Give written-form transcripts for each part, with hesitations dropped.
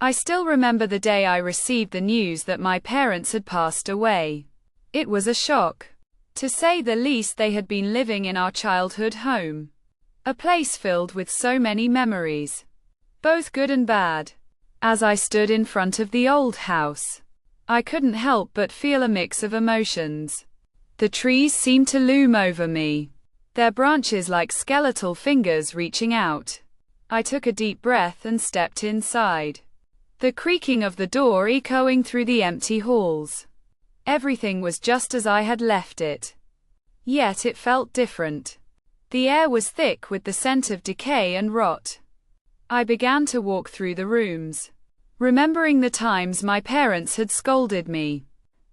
I still remember the day I received the news that my parents had passed away. It was a shock. To say the least, they had been living in our childhood home. A place filled with so many memories, both good and bad. As I stood in front of the old house, I couldn't help but feel a mix of emotions. The trees seemed to loom over me, their branches like skeletal fingers reaching out. I took a deep breath and stepped inside, the creaking of the door echoing through the empty halls. Everything was just as I had left it. Yet it felt different. The air was thick with the scent of decay and rot. I began to walk through the rooms, remembering the times my parents had scolded me,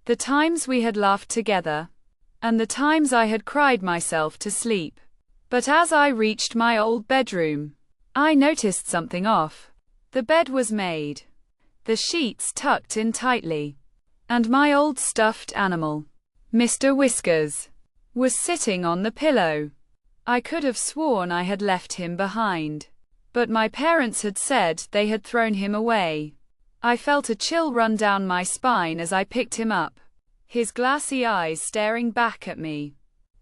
the times we had laughed together, and the times I had cried myself to sleep. But as I reached my old bedroom, I noticed something off. The bed was made, the sheets tucked in tightly, and my old stuffed animal, Mr. Whiskers, was sitting on the pillow. I could have sworn I had left him behind, but my parents had said they had thrown him away. I felt a chill run down my spine as I picked him up, his glassy eyes staring back at me.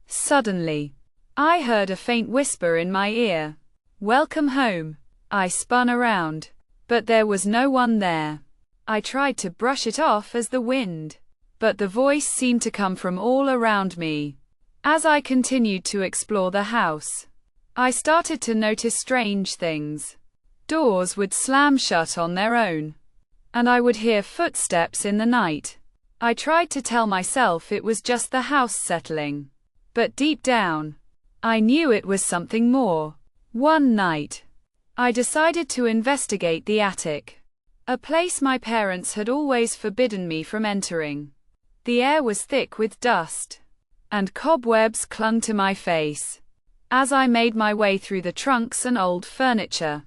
Suddenly, I heard a faint whisper in my ear. "Welcome home." I spun around, but there was no one there. I tried to brush it off as the wind, but the voice seemed to come from all around me. As I continued to explore the house, I started to notice strange things. Doors would slam shut on their own, and I would hear footsteps in the night. I tried to tell myself it was just the house settling, but deep down, I knew it was something more. One night, I decided to investigate the attic, a place my parents had always forbidden me from entering. The air was thick with dust, and cobwebs clung to my face. As I made my way through the trunks and old furniture,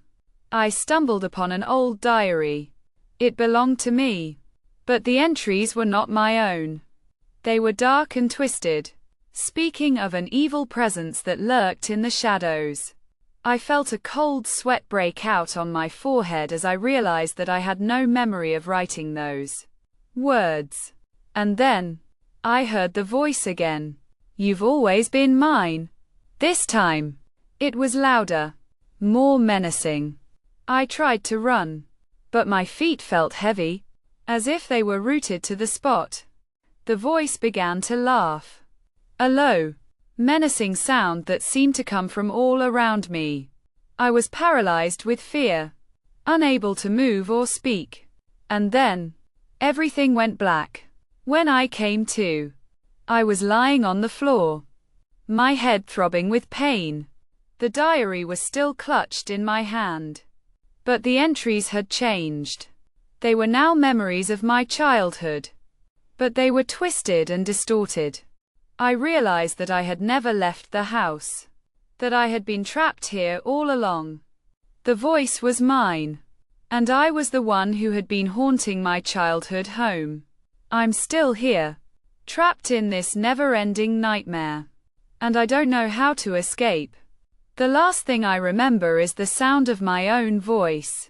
I stumbled upon an old diary. It belonged to me, but the entries were not my own. They were dark and twisted, speaking of an evil presence that lurked in the shadows. I felt a cold sweat break out on my forehead as I realized that I had no memory of writing those words. And then, I heard the voice again. "You've always been mine." This time, it was louder, more menacing. I tried to run, but my feet felt heavy, as if they were rooted to the spot. The voice began to laugh, a low, menacing sound that seemed to come from all around me. I was paralyzed with fear, unable to move or speak. And then, everything went black. When I came to, I was lying on the floor, my head throbbing with pain. The diary was still clutched in my hand, but the entries had changed. They were now memories of my childhood, but they were twisted and distorted. I realized that I had never left the house, that I had been trapped here all along. The voice was mine, and I was the one who had been haunting my childhood home. I'm still here, trapped in this never-ending nightmare, and I don't know how to escape. The last thing I remember is the sound of my own voice,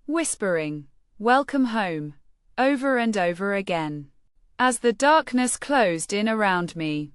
whispering, "Welcome home," over and over again. As the darkness closed in around me,